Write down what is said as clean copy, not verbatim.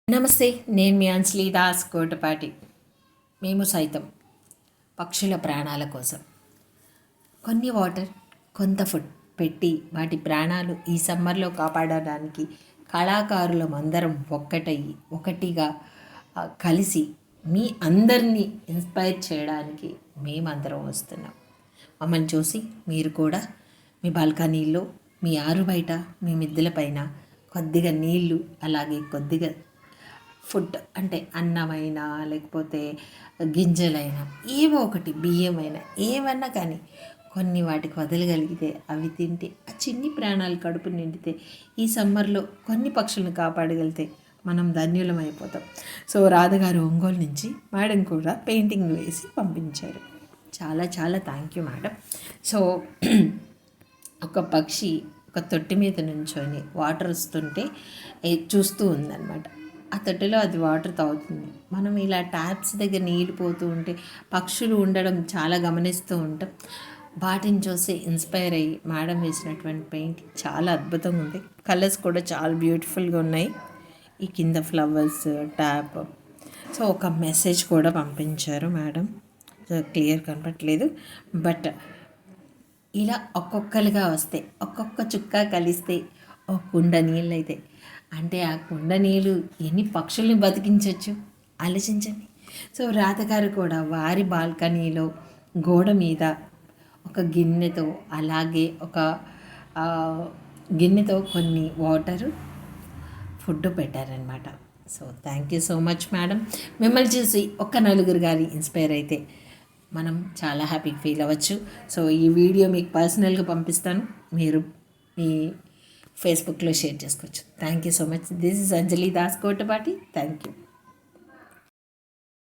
నమస్తే, నేను మీ అంజలి దాస్ కోటపాటి. మేము సైతం పక్షుల ప్రాణాల కోసం కొన్ని వాటర్, కొంత ఫుడ్ పెట్టి వాటి ప్రాణాలు ఈ సమ్మర్లో కాపాడడానికి కళాకారులమందరం ఒకటిగా కలిసి మీ అందరినీ ఇన్స్పైర్ చేయడానికి మేమందరం వస్తున్నాం. మమ్మల్ని చూసి మీరు కూడా మీ బాల్కనీలో, మీ ఆరు బయట, మీ మిద్దెల పైన కొద్దిగా నీళ్ళు, అలాగే కొద్దిగా ఫుడ్ అంటే అన్నమైనా లేకపోతే గింజలైనా ఏవో ఒకటి, బియ్యమైనా ఏమన్నా కానీ కొన్ని వాటికి వదలగలిగితే అవి తింటే ఆ చిన్ని ప్రాణాలు కడుపు నిండితే ఈ సమ్మర్లో కొన్ని పక్షులను కాపాడగలిగితే మనం ధన్యులం అయిపోతాం. సో రాధగారు ఒంగోలు నుంచి మేడం కూడా పెయింటింగ్ వేసి పంపించారు. చాలా చాలా థ్యాంక్ యూ మేడం. సో ఒక పక్షి ఒక తొట్టి మీద నుంచొని వాటర్ వస్తుంటే చూస్తూ ఉందన్నమాట. ఆ తొట్టెలో అది వాటర్ తాగుతుంది. మనం ఇలా ట్యాప్స్ దగ్గర నీళ్ళు పోతూ ఉంటే పక్షులు ఉండడం చాలా గమనిస్తూ ఉంటాం. వాటిని చూసి ఇన్స్పైర్ అయ్యి మేడం వేసినటువంటి పెయింట్ చాలా అద్భుతంగా ఉంది. కలర్స్ కూడా చాలా బ్యూటిఫుల్గా ఉన్నాయి. ఈ కింద ఫ్లవర్స్, ట్యాప్. సో ఒక మెసేజ్ కూడా పంపించారు మేడం. క్లియర్ కనపట్లేదు, బట్ ఇలా ఒక్కొక్కరుగా వస్తే, ఒక్కొక్క చుక్క కలిస్తే ఒక కుండ నీళ్ళు అయితే అంటే ఆ కుండ నీళ్ళు ఎన్ని పక్షుల్ని బతికించవచ్చు ఆలోచించండి. సో రాధగారు కూడా వారి బాల్కనీలో గోడ మీద ఒక గిన్నెతో, అలాగే ఒక గిన్నెతో కొన్ని వాటరు, ఫుడ్ పెట్టారనమాట. So thank you so much madam. మిమ్మల్ని చూసి ఒక్క నలుగురు గారి ఇన్స్పైర్ అయితే మనం చాలా హ్యాపీగా ఫీల్ అవ్వచ్చు. సో ఈ వీడియో మీకు పర్సనల్గా పంపిస్తాను, మీరు మీ ఫేస్బుక్లో షేర్ చేసుకోవచ్చు. Thank you so much. This is Anjali Das Kotapati. Thank you.